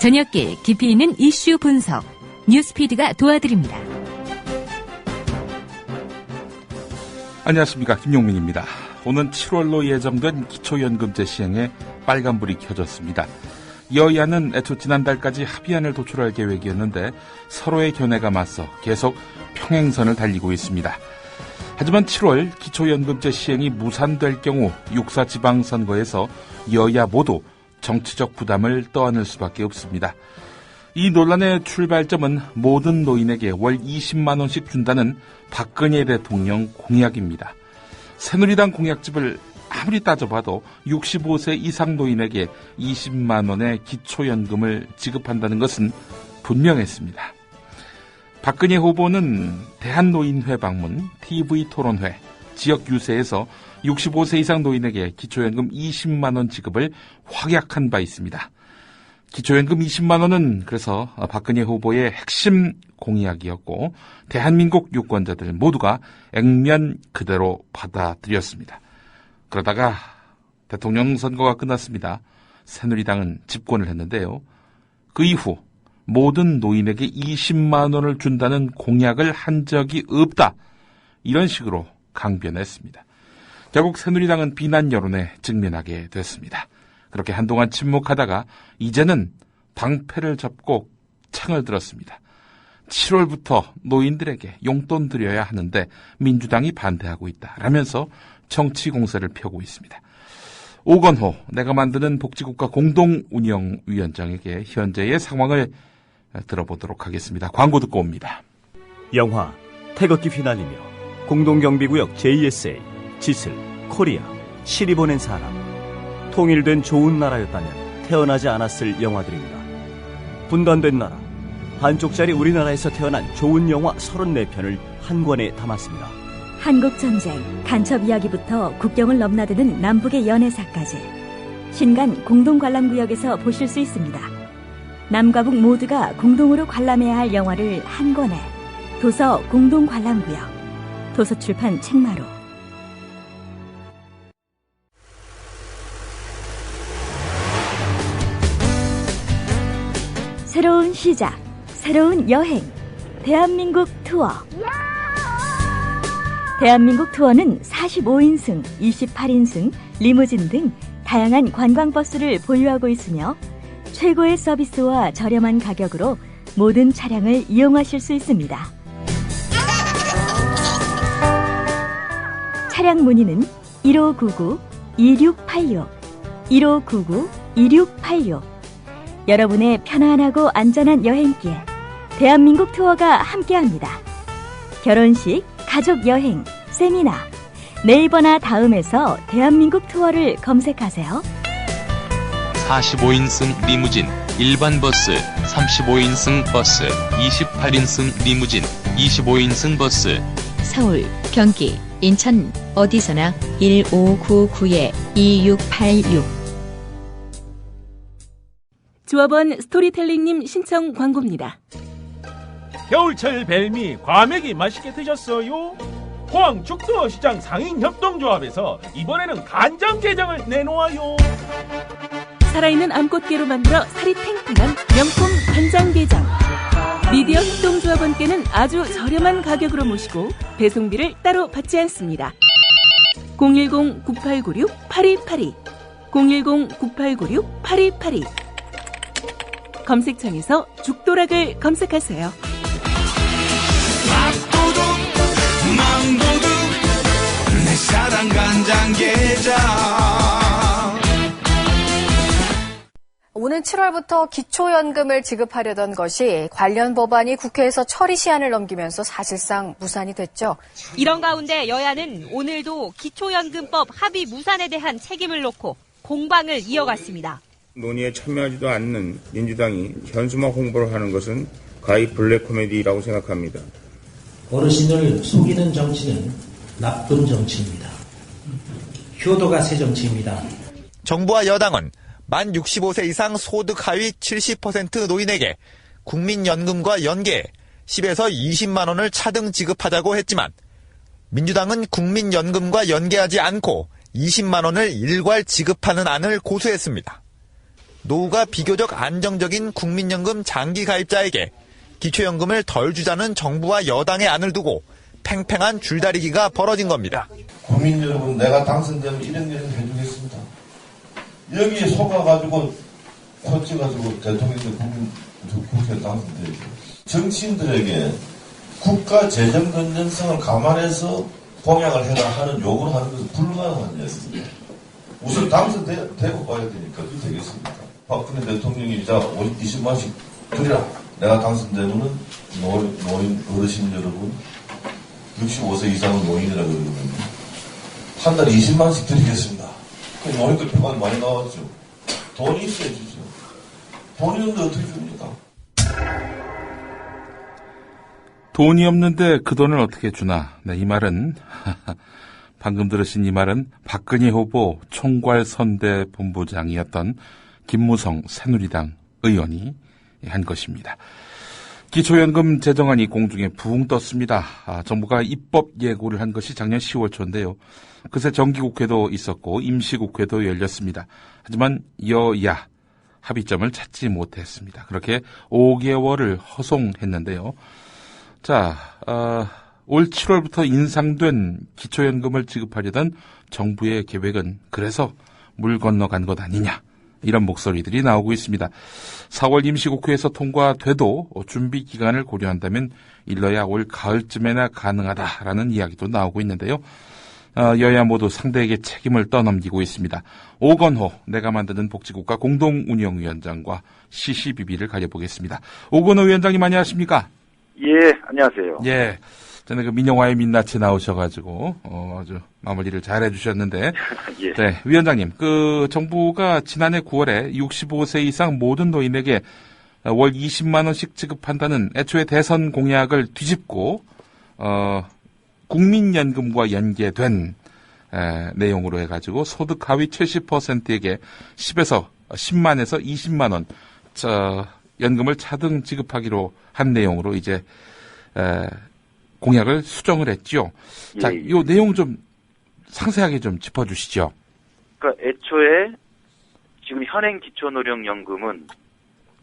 저녁길 깊이 있는 이슈 분석, 뉴스피드가 도와드립니다. 안녕하십니까, 김용민입니다. 오는 7월로 예정된 기초연금제 시행에 빨간불이 켜졌습니다. 여야는 애초 지난달까지 합의안을 도출할 계획이었는데 서로의 견해가 맞서 계속 평행선을 달리고 있습니다. 하지만 7월 기초연금제 시행이 무산될 경우 6.4 지방선거에서 여야 모두 정치적 부담을 떠안을 수밖에 없습니다. 이 논란의 출발점은 모든 노인에게 월 20만 원씩 준다는 박근혜 대통령 공약입니다. 새누리당 공약집을 아무리 따져봐도 65세 이상 노인에게 20만 원의 기초연금을 지급한다는 것은 분명했습니다. 박근혜 후보는 대한노인회 방문, TV토론회, 지역 유세에서 65세 이상 노인에게 기초연금 20만 원 지급을 확약한 바 있습니다. 기초연금 20만 원은 그래서 박근혜 후보의 핵심 공약이었고 대한민국 유권자들 모두가 액면 그대로 받아들였습니다. 그러다가 대통령 선거가 끝났습니다. 새누리당은 집권을 했는데요. 그 이후 모든 노인에게 20만 원을 준다는 공약을 한 적이 없다. 이런 식으로 강변했습니다. 결국 새누리당은 비난 여론에 직면하게 됐습니다. 그렇게 한동안 침묵하다가 이제는 방패를 잡고 창을 들었습니다. 7월부터 노인들에게 용돈 드려야 하는데 민주당이 반대하고 있다 라면서 정치 공세를 펴고 있습니다. 오건호 내가 만드는 복지국가 공동운영위원장에게 현재의 상황을 들어보도록 하겠습니다. 광고 듣고 옵니다. 영화 태극기 휘날리며 공동경비구역 JSA, 지슬, 코리아, 실이 보낸 사람, 통일된 좋은 나라였다면 태어나지 않았을 영화들입니다. 분단된 나라, 반쪽짜리 우리나라에서 태어난 좋은 영화 34편을 한 권에 담았습니다. 한국전쟁, 간첩 이야기부터 국경을 넘나드는 남북의 연애사까지 신간 공동관람구역에서 보실 수 있습니다. 남과 북 모두가 공동으로 관람해야 할 영화를 한 권에 도서 공동관람구역, 도서출판 책마루. 새로운 시작, 새로운 여행, 대한민국 투어. 대한민국 투어는 45인승, 28인승, 리무진 등 다양한 관광버스를 보유하고 있으며 최고의 서비스와 저렴한 가격으로 모든 차량을 이용하실 수 있습니다. 차량 문의는 1599-2686, 1599-2686. 여러분의 편안하고 안전한 여행길, 대한민국 투어가 함께합니다. 결혼식, 가족여행, 세미나, 네이버나 다음에서 대한민국 투어를 검색하세요. 45인승 리무진, 일반 버스, 35인승 버스, 28인승 리무진, 25인승 버스. 서울, 경기, 인천 어디서나 1599-2686. 조합원 스토리텔링님 신청 광고입니다. 겨울철 벨미 과메기 맛있게 드셨어요? 포항 죽도시장 상인협동조합에서 이번에는 간장게장을 내놓아요. 살아있는 암꽃게로 만들어 살이 탱탱한 명품 간장게장. 미디어 협동조합원께는 아주 저렴한 가격으로 모시고 배송비를 따로 받지 않습니다. 010-9896-8282, 010-9896-8282. 검색창에서 죽도락을 검색하세요. 밥도둑 망도둑 내 사랑 간장게장. 오는 7월부터 기초연금을 지급하려던 것이 관련 법안이 국회에서 처리 시한을 넘기면서 사실상 무산이 됐죠. 이런 가운데 여야는 오늘도 기초연금법 합의 무산에 대한 책임을 놓고 공방을 이어갔습니다. 논의에 참여하지도 않는 민주당이 현수막 홍보를 하는 것은 가히 블랙 코미디라고 생각합니다. 어르신을 속이는 정치는 나쁜 정치입니다. 효도가 새 정치입니다. 정부와 여당은 만 65세 이상 소득 하위 70% 노인에게 국민연금과 연계해 10에서 20만 원을 차등 지급하자고 했지만 민주당은 국민연금과 연계하지 않고 20만 원을 일괄 지급하는 안을 고수했습니다. 노후가 비교적 안정적인 국민연금 장기 가입자에게 기초연금을 덜 주자는 정부와 여당의 안을 두고 팽팽한 줄다리기가 벌어진 겁니다. 국민 여러분, 내가 당선되면 이런 일을 해주겠습니다. 여기에 속아가지고 코 찍어가지고 대통령이 국회에 당선되죠. 정치인들에게 국가 재정 건전성을 감안해서 공약을 해라 하는 요구를 하는 것은 불가능한 일입니다. 우선 당선되고 봐야 되니까 그게 되겠습니까? 박근혜 대통령이 이자 20만씩 드리라. 내가 당선되면은 노인 어르신 여러분 65세 이상은 노인이라고 그러면 한 달에 20만씩 드리겠습니다. 그 노인들 표가 많이 나왔죠. 돈이 있어야 주죠. 돈이 없는데 어떻게 줍니까? 돈이 없는데 그 돈을 어떻게 주나? 네, 이 말은 방금 들으신 이 말은 박근혜 후보 총괄선대본부장이었던 김무성 새누리당 의원이 한 것입니다. 기초연금 제정안이 공중에 붕 떴습니다. 정부가 입법 예고를 한 것이 작년 10월 초인데요. 그새 정기국회도 있었고 임시국회도 열렸습니다. 하지만 여야 합의점을 찾지 못했습니다. 그렇게 5개월을 허송했는데요. 자, 올 7월부터 인상된 기초연금을 지급하려던 정부의 계획은 그래서 물 건너간 것 아니냐, 이런 목소리들이 나오고 있습니다. 4월 임시국회에서 통과돼도 준비 기간을 고려한다면 일러야 올 가을쯤에나 가능하다라는 이야기도 나오고 있는데요. 여야 모두 상대에게 책임을 떠넘기고 있습니다. 오건호 내가 만드는 복지국가 공동운영위원장과 시시비비를 가려보겠습니다. 오건호 위원장님 안녕하십니까? 예, 안녕하세요. 예, 전에 그 민영화의 민낯에 나오셔가지고 아주 마무리를 잘 해주셨는데, 예. 네, 위원장님, 그 정부가 지난해 9월에 65세 이상 모든 노인에게 월 20만 원씩 지급한다는 애초에 대선 공약을 뒤집고 국민연금과 연계된 내용으로 해가지고 소득 하위 70%에게 10만에서 20만 원 연금을 차등 지급하기로 한 내용으로 이제 공약을 수정을 했죠. 예. 자, 이 내용 좀 상세하게 좀 짚어주시죠. 그러니까 애초에 지금 현행 기초노령연금은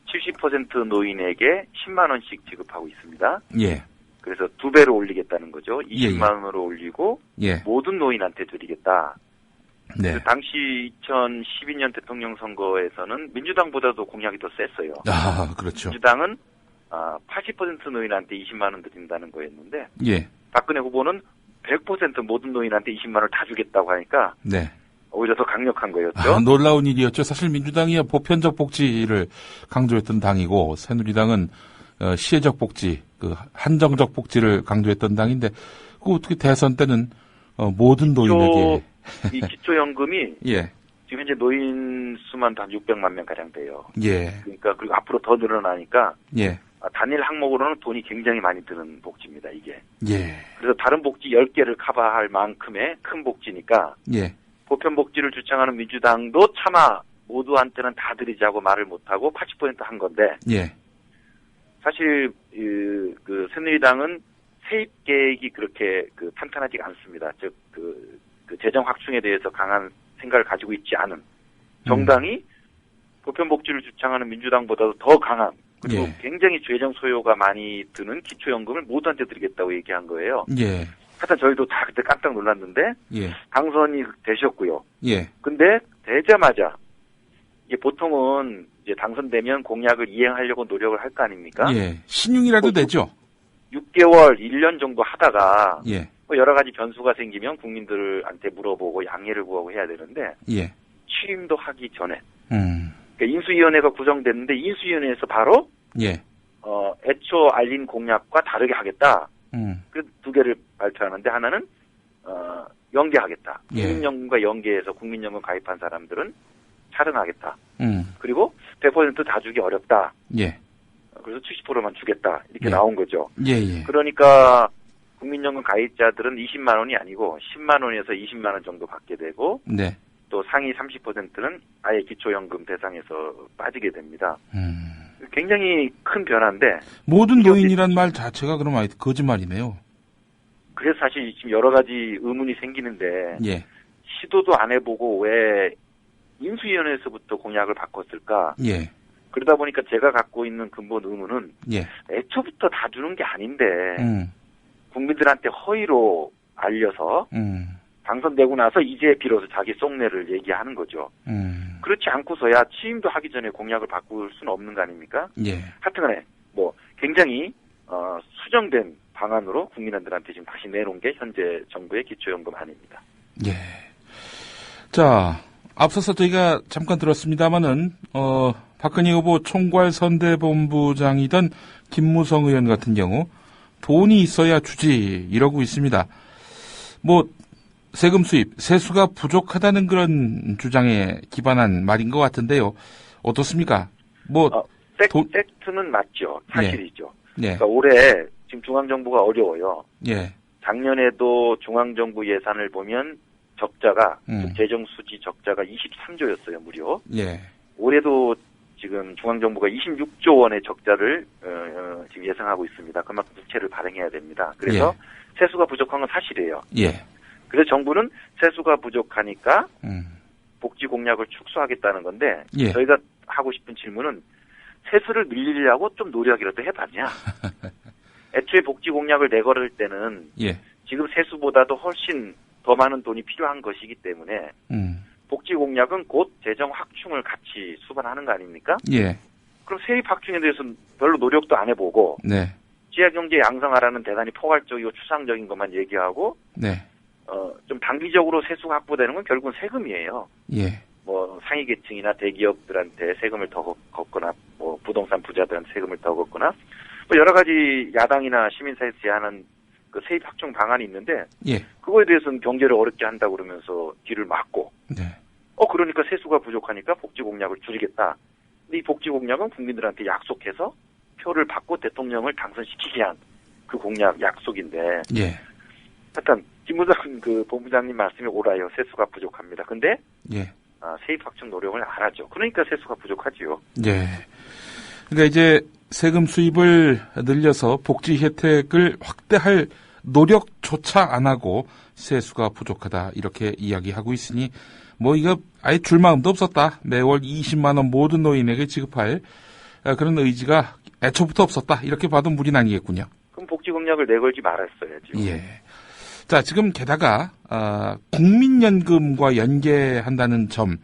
70% 노인에게 10만 원씩 지급하고 있습니다. 예. 그래서 2배로 올리겠다는 거죠. 20만 예, 예. 원으로 올리고 예. 모든 노인한테 드리겠다. 네. 당시 2012년 대통령 선거에서는 민주당보다도 공약이 더 셌어요. 아, 그렇죠. 민주당은 80% 노인한테 20만 원 드린다는 거였는데, 예. 박근혜 후보는 100% 모든 노인한테 20만 원을 다 주겠다고 하니까 네. 오히려 더 강력한 거였죠. 놀라운 일이었죠. 사실 민주당이 보편적 복지를 강조했던 당이고 새누리당은 시혜적 복지, 그 한정적 복지를 강조했던 당인데, 그 어떻게 대선 때는 모든 노인에게 이 기초연금이 예. 지금 현재 노인 수만 한 600만 명 가량 돼요. 예. 그러니까 그리고 앞으로 더 늘어나니까 예. 단일 항목으로는 돈이 굉장히 많이 드는 복지입니다, 이게. 예. 그래서 다른 복지 10개를 커버할 만큼의 큰 복지니까 예. 보편 복지를 주창하는 민주당도 차마 모두한테는 다 드리자고 말을 못하고 80% 한 건데, 예. 사실 그 새누리당은 세입 계획이 그렇게 탄탄하지가 않습니다. 즉 그 재정 확충에 대해서 강한 생각을 가지고 있지 않은 정당이 보편 복지를 주창하는 민주당보다도 더 강한, 그리고 예. 굉장히 재정 소요가 많이 드는 기초연금을 모두한테 드리겠다고 얘기한 거예요. 예. 하여튼 저희도 다 그때 깜짝 놀랐는데, 예. 당선이 되셨고요. 예. 근데 되자마자 이게 보통은 이제 당선되면 공약을 이행하려고 노력을 할 거 아닙니까? 예. 신용이라도 되죠. 6개월, 1년 정도 하다가 예. 여러 가지 변수가 생기면 국민들한테 물어보고 양해를 구하고 해야 되는데, 예. 취임도 하기 전에 그러니까 인수위원회가 구성됐는데 인수위원회에서 바로 예. 애초 알린 공약과 다르게 하겠다. 그 두 개를 발표하는데, 하나는 연계하겠다. 예. 국민연금과 연계해서 국민연금 가입한 사람들은 차등하겠다. 그리고 100% 다 주기 어렵다. 예. 그래서 70%만 주겠다. 이렇게 예. 나온 거죠. 예, 예. 그러니까 국민연금 가입자들은 20만 원이 아니고 10만 원에서 20만 원 정도 받게 되고, 네. 또 상위 30%는 아예 기초연금 대상에서 빠지게 됩니다. 굉장히 큰 변화인데, 모든 노인이란 말 자체가 그럼 아예 거짓말이네요. 그래서 사실 지금 여러 가지 의문이 생기는데, 예. 시도도 안 해보고 왜 인수위원회에서부터 공약을 바꿨을까? 예. 그러다 보니까 제가 갖고 있는 근본 의문은 예. 애초부터 다 주는 게 아닌데 국민들한테 허위로 알려서 당선되고 나서 이제 비로소 자기 속내를 얘기하는 거죠. 그렇지 않고서야 취임도 하기 전에 공약을 바꿀 수는 없는 거 아닙니까? 예. 하여튼간에 뭐 굉장히 수정된 방안으로 국민들한테 지금 다시 내놓은 게 현재 정부의 기초연금안입니다. 예. 자, 앞서서 저희가 잠깐 들었습니다마는 박근혜 후보 총괄선대본부장이던 김무성 의원 같은 경우 돈이 있어야 주지 이러고 있습니다. 뭐 세금 수입, 세수가 부족하다는 그런 주장에 기반한 말인 것 같은데요. 어떻습니까? 뭐 팩트는 맞죠. 사실이죠. 예. 그러니까 올해 지금 중앙정부가 어려워요. 예. 작년에도 중앙정부 예산을 보면 적자가 재정 수지 적자가 23조였어요, 무려. 예. 올해도 지금 중앙정부가 26조 원의 적자를 지금 예상하고 있습니다. 그만큼 부채를 발행해야 됩니다. 그래서 세수가 부족한 건 사실이에요. 예. 그래서 정부는 세수가 부족하니까 복지 공약을 축소하겠다는 건데 예. 저희가 하고 싶은 질문은 세수를 늘리려고 좀 노력이라도 해봤냐? 애초에 복지 공약을 내걸을 때는 예. 지금 세수보다도 훨씬 더 많은 돈이 필요한 것이기 때문에 복지 공약은 곧 재정 확충을 같이 수반하는 거 아닙니까? 예. 그럼 세입 확충에 대해서는 별로 노력도 안 해보고 네. 지하경제 양성하라는 대단히 포괄적이고 추상적인 것만 얘기하고 네. 좀 단기적으로 세수가 확보되는 건 결국은 세금이에요. 예. 뭐 상위 계층이나 대기업들한테 세금을 더 걷거나 뭐 부동산 부자들한테 세금을 더 걷거나 뭐 여러 가지 야당이나 시민사회에서 제안한 그 세입 확충 방안이 있는데 예. 그거에 대해서는 경제를 어렵게 한다 그러면서 뒤를 막고 네. 그러니까 세수가 부족하니까 복지 공약을 줄이겠다. 근데 이 복지 공약은 국민들한테 약속해서 표를 받고 대통령을 당선시키게 한 그 공약 약속인데 예. 하여튼 김무성 그 본부장님 말씀이 옳아요. 세수가 부족합니다. 근데 예. 세입 확충 노력을 안 하죠. 그러니까 세수가 부족하지요. 예. 그러니까 이제 세금 수입을 늘려서 복지 혜택을 확대할 노력조차 안 하고 세수가 부족하다 이렇게 이야기하고 있으니 뭐 이거 아예 줄 마음도 없었다. 매월 20만 원 모든 노인에게 지급할 그런 의지가 애초부터 없었다. 이렇게 봐도 무리는 아니겠군요. 그럼 복지 공약을 내걸지 말았어야죠. 예. 자, 지금 게다가 국민연금과 연계한다는 점,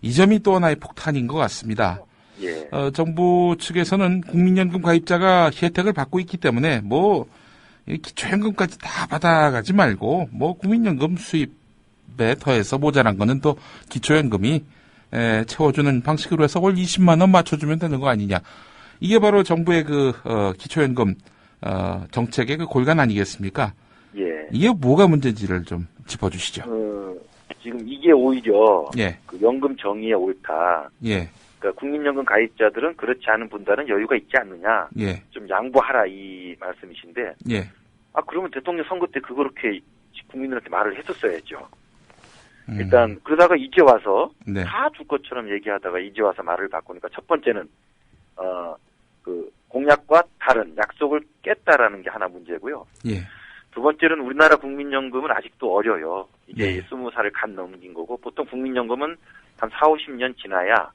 이 점이 또 하나의 폭탄인 것 같습니다. 예. 정부 측에서는 국민연금 가입자가 혜택을 받고 있기 때문에 뭐 기초연금까지 다 받아가지 말고 뭐 국민연금 수입에 더해서 모자란 거는 또 기초연금이 채워주는 방식으로 해서 월 20만 원 맞춰주면 되는 거 아니냐. 이게 바로 정부의 그 기초연금 정책의 그 골간 아니겠습니까? 예. 이게 뭐가 문제인지를 좀 짚어주시죠. 지금 이게 오히려 예. 그 연금 정의에 옳다. 예. 그러니까 국민연금 가입자들은 그렇지 않은 분들은 여유가 있지 않느냐. 예. 좀 양보하라 이 말씀이신데. 예. 그러면 대통령 선거 때 그렇게 국민들한테 말을 했었어야죠. 일단 그러다가 이제 와서 네. 다 줄 것처럼 얘기하다가 이제 와서 말을 바꾸니까 첫 번째는 그 공약과 다른 약속을 깼다라는 게 하나 문제고요. 예. 두 번째는 우리나라 국민연금은 아직도 어려요. 이제 네. 20살을 간 넘긴 거고 보통 국민연금은 한 4, 50년 지나야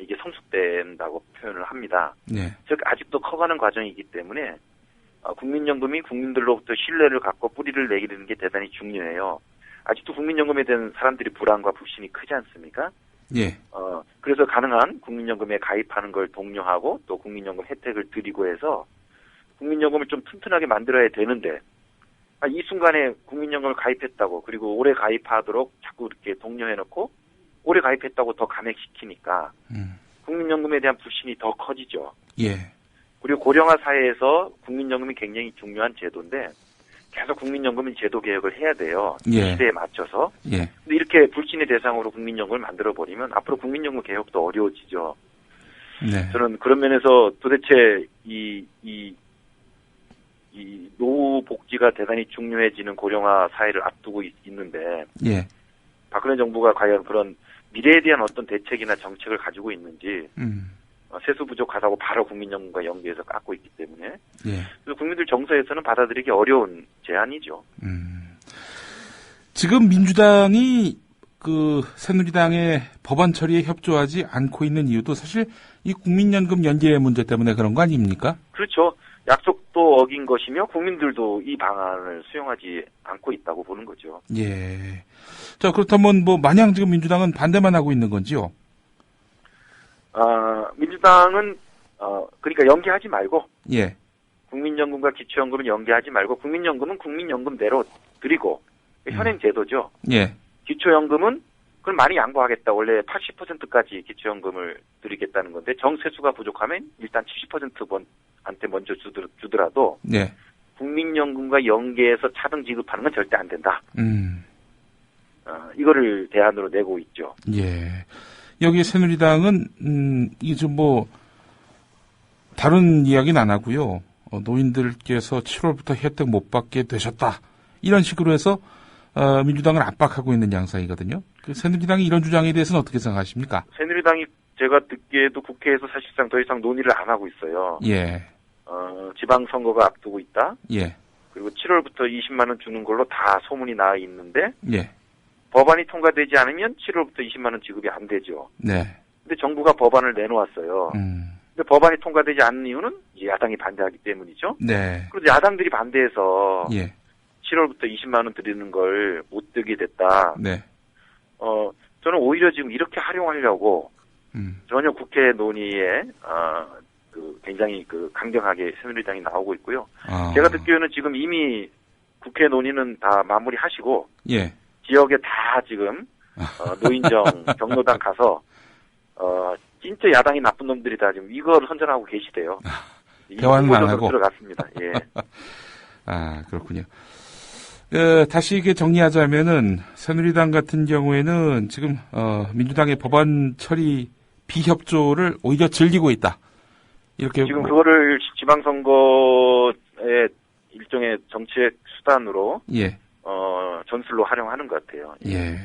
이게 성숙된다고 표현을 합니다. 네. 즉 아직도 커가는 과정이기 때문에 국민연금이 국민들로부터 신뢰를 갖고 뿌리를 내리는 게 대단히 중요해요. 아직도 국민연금에 대한 사람들이 불안과 불신이 크지 않습니까? 예. 그래서 가능한 국민연금에 가입하는 걸 독려하고 또 국민연금 혜택을 드리고 해서 국민연금을 좀 튼튼하게 만들어야 되는데 이 순간에 국민연금을 가입했다고 그리고 올해 가입하도록 자꾸 이렇게 독려해놓고 올해 가입했다고 더 감액시키니까 국민연금에 대한 불신이 더 커지죠. 예. 그리고 고령화 사회에서 국민연금이 굉장히 중요한 제도인데 계속 국민연금은 제도 개혁을 해야 돼요. 예. 시대에 맞춰서. 예. 근데 이렇게 불신의 대상으로 국민연금을 만들어버리면 앞으로 국민연금 개혁도 어려워지죠. 네. 저는 그런 면에서 도대체 이 노후 복지가 대단히 중요해지는 고령화 사회를 앞두고 있는데 예. 박근혜 정부가 과연 그런 미래에 대한 어떤 대책이나 정책을 가지고 있는지 세수 부족하다고 바로 국민연금과 연계해서 깎고 있기 때문에 예. 그래서 국민들 정서에서는 받아들이기 어려운 제안이죠. 지금 민주당이 그 새누리당의 법안 처리에 협조하지 않고 있는 이유도 사실 이 국민연금 연계 문제 때문에 그런 거 아닙니까? 그렇죠. 약속도 어긴 것이며 국민들도 이 방안을 수용하지 않고 있다고 보는 거죠. 예. 자, 그렇다면 뭐 마냥 지금 민주당은 반대만 하고 있는 건지요? 민주당은 그러니까 연계하지 말고 예. 국민연금과 기초연금은 연계하지 말고 국민연금은 국민연금대로 드리고 현행 제도죠. 예. 기초연금은 그걸 많이 양보하겠다. 원래 80%까지 기초연금을 드리겠다는 건데 정세수가 부족하면 일단 70%한테 먼저 주더라도 예. 국민연금과 연계해서 차등 지급하는 건 절대 안 된다. 이거를 대안으로 내고 있죠. 예. 여기 새누리당은 이제 뭐 다른 이야기는 안 하고요. 노인들께서 7월부터 혜택 못 받게 되셨다. 이런 식으로 해서 민주당을 압박하고 있는 양상이거든요. 그 새누리당이 이런 주장에 대해서는 어떻게 생각하십니까? 새누리당이 제가 듣기에도 국회에서 사실상 더 이상 논의를 안 하고 있어요. 예. 지방선거가 앞두고 있다. 예. 그리고 7월부터 20만 원 주는 걸로 다 소문이 나 있는데 예. 법안이 통과되지 않으면 7월부터 20만 원 지급이 안 되죠. 네. 근데 정부가 법안을 내놓았어요. 근데 법안이 통과되지 않는 이유는 야당이 반대하기 때문이죠. 네. 그래서 야당들이 반대해서 예. 7월부터 20만 원 드리는 걸 못 드게 됐다. 네. 저는 오히려 지금 이렇게 활용하려고 전혀 국회 논의에 굉장히 강경하게 새누리당이 나오고 있고요. 제가 듣기에는 지금 이미 국회 논의는 다 마무리하시고 예. 지역에 다 지금 노인정 경로당 가서 진짜 야당이 나쁜 놈들이다 지금 이거를 선전하고 계시대요. 대화는 안 하고 들어갔습니다. 예. 그렇군요. 다시 이게 정리하자면은 새누리당 같은 경우에는 지금 민주당의 법안 처리 비협조를 오히려 즐기고 있다. 이렇게 지금 그거를 지방선거의 일종의 정치적 수단으로 예. 전술로 활용하는 것 같아요. 예.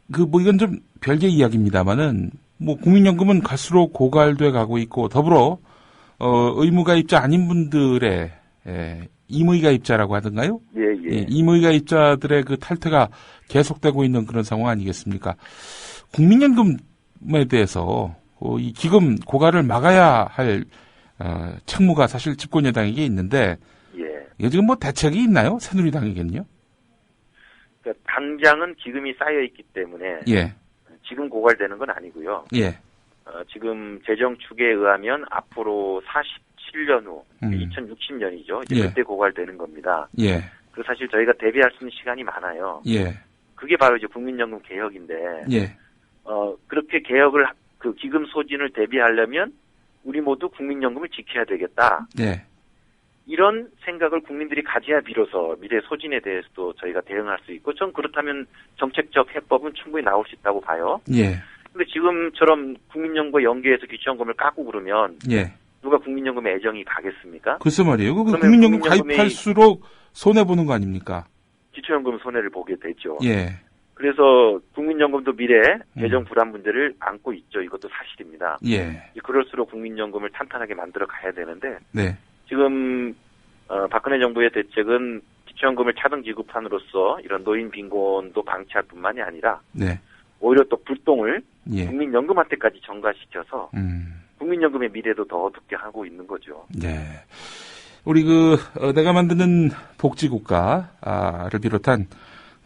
이건 좀 별개 이야기입니다만은 뭐 국민연금은 갈수록 고갈돼 가고 있고 더불어 의무가입자 아닌 분들의 임의가입자라고 하던가요? 예. 임의가입자들의 그 탈퇴가 계속되고 있는 그런 상황 아니겠습니까? 국민연금에 대해서 이 기금 고갈을 막아야 할 책무가 사실 집권 여당에게 있는데 이게 지금 뭐 대책이 있나요? 새누리당에게는요? 그러니까 당장은 기금이 쌓여 있기 때문에 예. 지금 고갈되는 건 아니고요. 예. 지금 재정 축에 의하면 앞으로 47년 후 2060년이죠. 이제 예. 그때 고갈되는 겁니다. 예. 그리고 사실 저희가 대비할 수 있는 시간이 많아요. 예. 그게 바로 이제 국민연금 개혁인데 예. 그렇게 개혁을 그 기금 소진을 대비하려면 우리 모두 국민연금을 지켜야 되겠다. 예. 이런 생각을 국민들이 가져야 비로소 미래 소진에 대해서도 저희가 대응할 수 있고 전 그렇다면 정책적 해법은 충분히 나올 수 있다고 봐요. 예. 근데 지금처럼 국민연금과 연계해서 기초연금을 깎고 그러면 예. 누가 국민연금에 애정이 가겠습니까? 글쎄 말이에요. 국민연금 가입할수록 손해보는 거 아닙니까? 기초연금 손해를 보게 되죠. 예. 그래서 국민연금도 미래에 재정 불안 문제를 안고 있죠. 이것도 사실입니다. 예. 그럴수록 국민연금을 탄탄하게 만들어 가야 되는데 네. 지금 박근혜 정부의 대책은 기초연금을 차등 지급함으로써 이런 노인 빈곤도 방치할 뿐만이 아니라 네. 오히려 또 불똥을 예. 국민연금한테까지 전가시켜서 국민연금의 미래도 더 어둡게 하고 있는 거죠. 네. 우리 내가 만드는 복지국가를 비롯한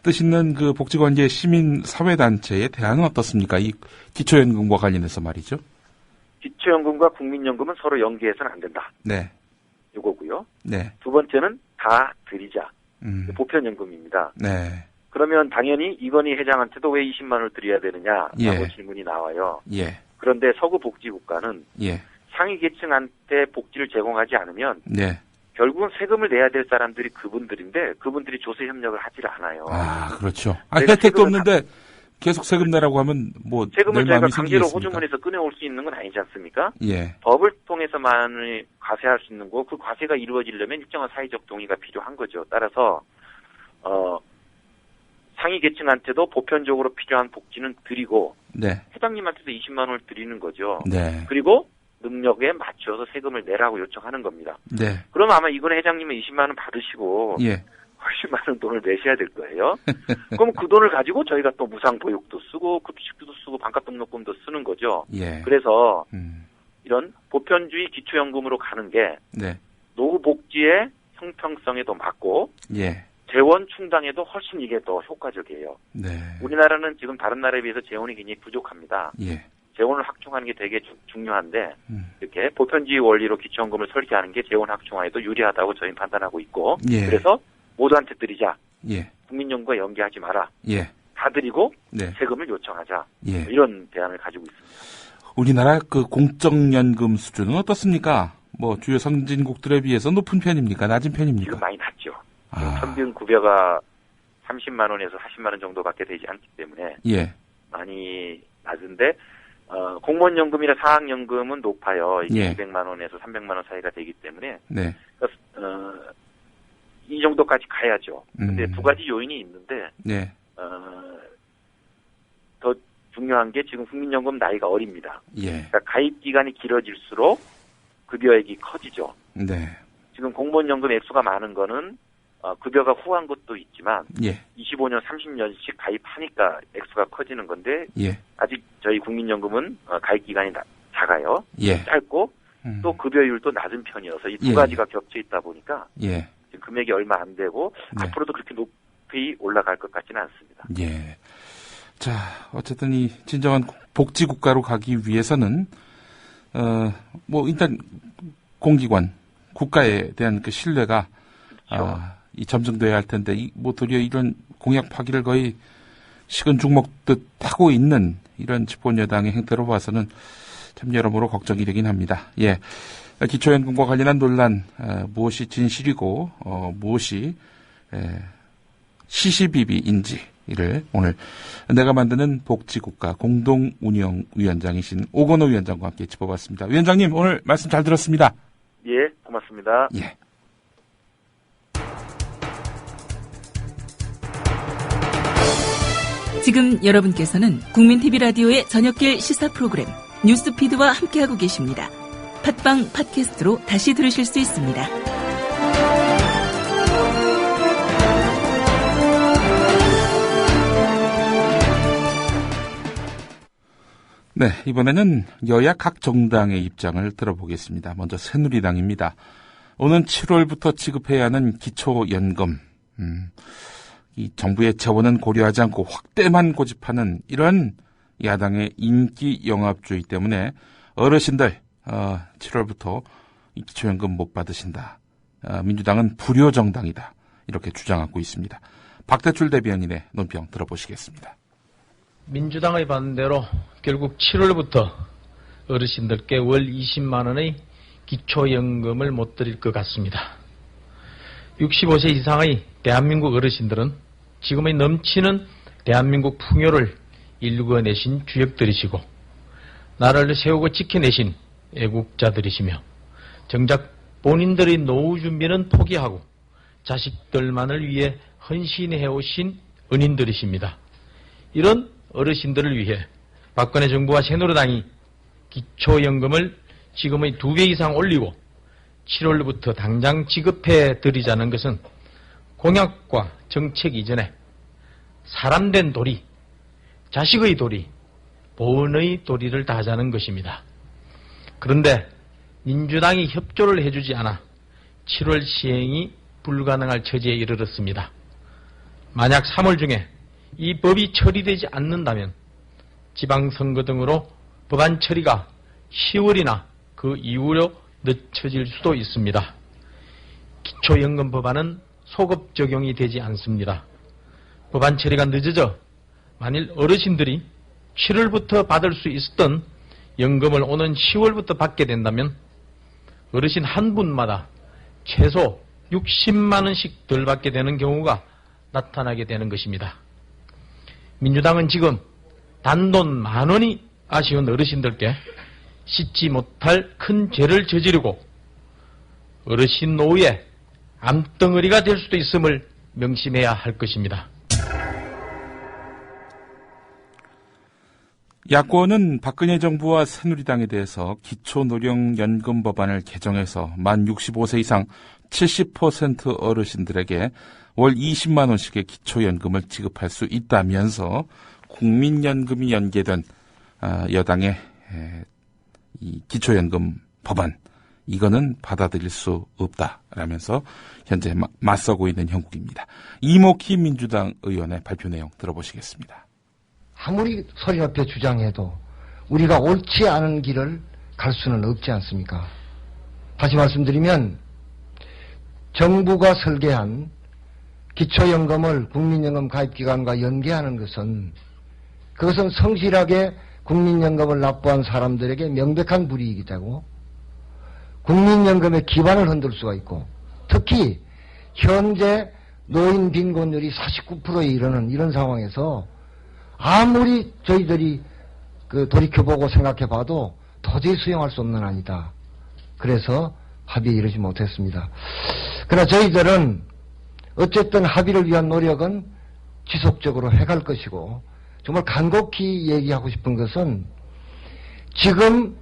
뜻있는 그 복지관계 시민사회단체의 대안은 어떻습니까? 이 기초연금과 관련해서 말이죠. 기초연금과 국민연금은 서로 연계해서는 안 된다. 네. 이거고요. 네. 두 번째는 다 드리자. 보편연금입니다. 네. 그러면 당연히 이건희 회장한테도 왜 20만 원을 드려야 되느냐라고 예. 질문이 나와요. 예. 그런데 서구 복지국가는 예. 상위 계층한테 복지를 제공하지 않으면 네. 결국은 세금을 내야 될 사람들이 그분들인데 그분들이 조세 협력을 하지를 않아요. 그렇죠. 혜택도 없는데 계속 세금 내라고 하면 뭐 세금을 낼 저희가 마음이 강제로 생기겠습니까? 호주머니에서 꺼내올 수 있는 건 아니지 않습니까? 예. 법을 통해서만 과세할 수 있는 거, 그 과세가 이루어지려면 일정한 사회적 동의가 필요한 거죠. 따라서 상위 계층한테도 보편적으로 필요한 복지는 드리고 네. 회장님한테도 20만 원을 드리는 거죠. 네. 그리고 능력에 맞춰서 세금을 내라고 요청하는 겁니다. 네. 그럼 아마 이건 회장님은 20만 원 받으시고 예. 훨씬 많은 돈을 내셔야 될 거예요. 그럼 그 돈을 가지고 저희가 또 무상보육도 쓰고 급식도 쓰고 반값등록금도 쓰는 거죠. 예. 그래서 이런 보편주의 기초연금으로 가는 게 네. 노후 복지의 형평성에도 맞고 예. 재원 충당에도 훨씬 이게 더 효과적이에요. 네. 우리나라는 지금 다른 나라에 비해서 재원이 굉장히 부족합니다. 예. 재원을 확충하는 게 되게 중요한데 이렇게 보편주의 원리로 기초연금을 설계하는 게 재원 확충화에도 유리하다고 저희는 판단하고 있고 예. 그래서 모두한테 드리자. 예. 국민연금과 연계하지 마라. 예. 다 드리고 네. 세금을 요청하자. 예. 이런 대안을 가지고 있습니다. 우리나라 그 공적연금 수준은 어떻습니까? 뭐 주요 선진국들에 비해서 높은 편입니까? 낮은 편입니까? 지금 많이 낮죠. 평균 급여가 30만 원에서 40만 원 정도밖에 되지 않기 때문에 예. 많이 낮은데 공무원연금이나 사학연금은 높아요. 이게 예. 200만 원에서 300만 원 사이가 되기 때문에 네. 이 정도까지 가야죠. 근데 두 가지 요인이 있는데 네. 더 중요한 게 지금 국민연금 나이가 어립니다. 예. 그러니까 가입 기간이 길어질수록 급여액이 커지죠. 네. 지금 공무원연금 액수가 많은 거는 급여가 후한 것도 있지만 예. 25년, 30년씩 가입하니까 액수가 커지는 건데 예. 아직 저희 국민연금은 가입 기간이 작아요. 예. 짧고 또 급여율도 낮은 편이어서 이 두 예. 가지가 겹쳐 있다 보니까 예. 지금 금액이 얼마 안 되고 네. 앞으로도 그렇게 높이 올라갈 것 같지는 않습니다. 예. 자, 어쨌든 이 진정한 복지 국가로 가기 위해서는 뭐 일단 공기관 국가에 대한 그 신뢰가 그렇죠. 이 점증돼야 할 텐데 뭐 도리어 이런 공약 파기를 거의 식은 죽 먹듯 하고 있는 이런 집권 여당의 행태로 봐서는 참 여러모로 걱정이 되긴 합니다. 예. 기초연금과 관련한 논란 무엇이 진실이고 무엇이 시시비비인지를 오늘 내가 만드는 복지국가 공동운영위원장이신 오건호 위원장과 함께 짚어봤습니다. 위원장님 오늘 말씀 잘 들었습니다. 예, 고맙습니다. 예. 지금 여러분께서는 국민TV 라디오의 저녁길 시사 프로그램 뉴스피드와 함께하고 계십니다. 팟빵 팟캐스트로 다시 들으실 수 있습니다. 네, 이번에는 여야 각 정당의 입장을 들어보겠습니다. 먼저 새누리당입니다. 오는 7월부터 지급해야 하는 기초연금. 이 정부의 재원은 고려하지 않고 확대만 고집하는 이런 야당의 인기 영합주의 때문에 어르신들 7월부터 이 기초연금 못 받으신다. 민주당은 불효정당이다. 이렇게 주장하고 있습니다. 박대출 대변인의 논평 들어보시겠습니다. 민주당의 반대로 결국 7월부터 어르신들께 월 20만 원의 기초연금을 못 드릴 것 같습니다. 65세 이상의 대한민국 어르신들은 지금의 넘치는 대한민국 풍요를 일궈내신 주역들이시고 나라를 세우고 지켜내신 애국자들이시며 정작 본인들의 노후 준비는 포기하고 자식들만을 위해 헌신해오신 은인들이십니다. 이런 어르신들을 위해 박근혜 정부와 새누리당이 기초연금을 지금의 2배 이상 올리고 7월부터 당장 지급해 드리자는 것은 공약과 정책 이전에 사람된 도리, 자식의 도리, 보은의 도리를 다하자는 것입니다. 그런데 민주당이 협조를 해주지 않아 7월 시행이 불가능할 처지에 이르렀습니다. 만약 3월 중에 이 법이 처리되지 않는다면 지방선거 등으로 법안 처리가 10월이나 그 이후로 늦춰질 수도 있습니다. 기초연금 법안은 소급 적용이 되지 않습니다. 법안 처리가 늦어져 만일 어르신들이 7월부터 받을 수 있었던 연금을 오는 10월부터 받게 된다면 어르신 한 분마다 최소 60만 원씩 덜 받게 되는 경우가 나타나게 되는 것입니다. 민주당은 지금 단돈 10,000원이 아쉬운 어르신들께 씻지 못할 큰 죄를 저지르고 어르신 노후에 암덩어리가 될 수도 있음을 명심해야 할 것입니다. 야권은 박근혜 정부와 새누리당에 대해서 기초노령연금 법안을 개정해서 만 65세 이상 70% 어르신들에게 월 20만 원씩의 기초연금을 지급할 수 있다면서 국민연금이 연계된 여당의 이 기초연금 법안, 이거는 받아들일 수 없다라면서 현재 맞서고 있는 형국입니다. 이모키 민주당 의원의 발표 내용 들어보시겠습니다. 아무리 소리 높여 주장해도 우리가 옳지 않은 길을 갈 수는 없지 않습니까? 다시 말씀드리면 정부가 설계한 기초연금을 국민연금 가입기간과 연계하는 것은 그것은 성실하게 국민연금을 납부한 사람들에게 명백한 불이익이 되고 국민연금의 기반을 흔들 수가 있고 특히 현재 노인 빈곤율이 49%에 이르는 이런 상황에서 아무리 저희들이 돌이켜보고 생각해봐도 도저히 수용할 수 없는 안이다. 그래서 합의에 이르지 못했습니다. 그러나 저희들은 어쨌든 합의를 위한 노력은 지속적으로 해갈 것이고 정말 간곡히 얘기하고 싶은 것은 지금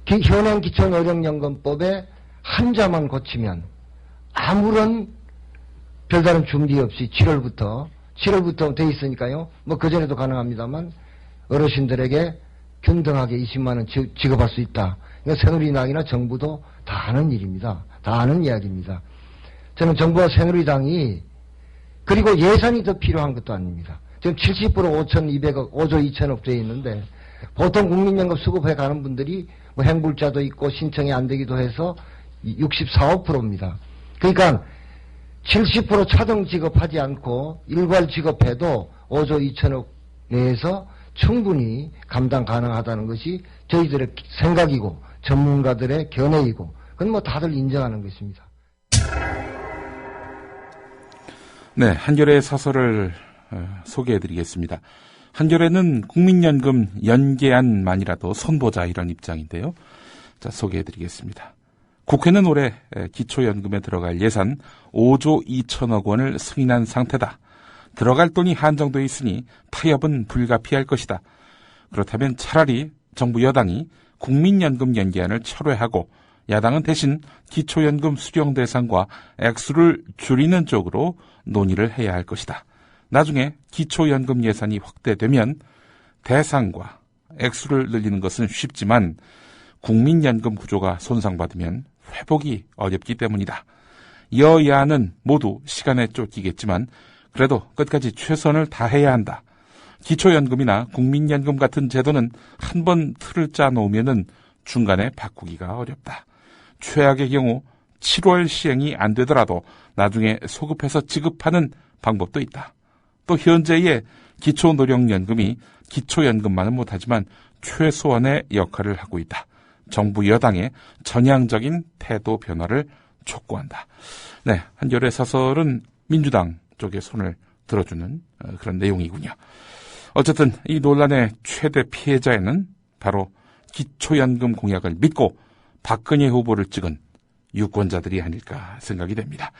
현행 기초노령연금법의 한자만 고치면 아무런 별다른 준비 없이 7월부터 돼 있으니까요. 뭐 그전에도 가능합니다만 어르신들에게 균등하게 20만 원 지급할 수 있다. 이거 새누리당이나 정부도 다 아는 일입니다. 다 아는 이야기입니다. 저는 정부와 새누리당이 그리고 예산이 더 필요한 것도 아닙니다. 지금 70% 5,200억, 5조 2천억 돼 있는데 보통 국민연금 수급해 가는 분들이 뭐 행불자도 있고 신청이 안 되기도 해서 64~5%입니다. 그러니까 70% 차등 지급하지 않고 일괄 지급해도 5조 2천억 내에서 충분히 감당 가능하다는 것이 저희들의 생각이고 전문가들의 견해이고 그건 뭐 다들 인정하는 것입니다. 네, 한겨레 사설을 소개해드리겠습니다. 한겨레는 국민연금 연계안만이라도 손보자 이런 입장인데요. 자, 소개해드리겠습니다. 국회는 올해 기초연금에 들어갈 예산 5조 2천억 원을 승인한 상태다. 들어갈 돈이 한정돼 있으니 타협은 불가피할 것이다. 그렇다면 차라리 정부 여당이 국민연금 연계안을 철회하고 야당은 대신 기초연금 수령 대상과 액수를 줄이는 쪽으로 논의를 해야 할 것이다. 나중에 기초연금 예산이 확대되면 대상과 액수를 늘리는 것은 쉽지만 국민연금 구조가 손상받으면 회복이 어렵기 때문이다. 여야는 모두 시간에 쫓기겠지만 그래도 끝까지 최선을 다해야 한다. 기초연금이나 국민연금 같은 제도는 한 번 틀을 짜놓으면 중간에 바꾸기가 어렵다. 최악의 경우 7월 시행이 안 되더라도 나중에 소급해서 지급하는 방법도 있다. 또 현재의 기초노령연금이 기초연금만은 못하지만 최소한의 역할을 하고 있다. 정부 여당의 전향적인 태도 변화를 촉구한다. 네, 한겨레 사설은 민주당 쪽에 손을 들어주는 그런 내용이군요. 어쨌든 이 논란의 최대 피해자에는 바로 기초연금 공약을 믿고 박근혜 후보를 찍은 유권자들이 아닐까 생각이 됩니다.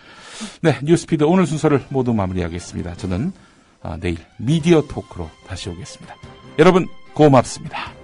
네, 뉴스피드 오늘 순서를 모두 마무리하겠습니다. 저는 내일 미디어 토크로 다시 오겠습니다. 여러분 고맙습니다.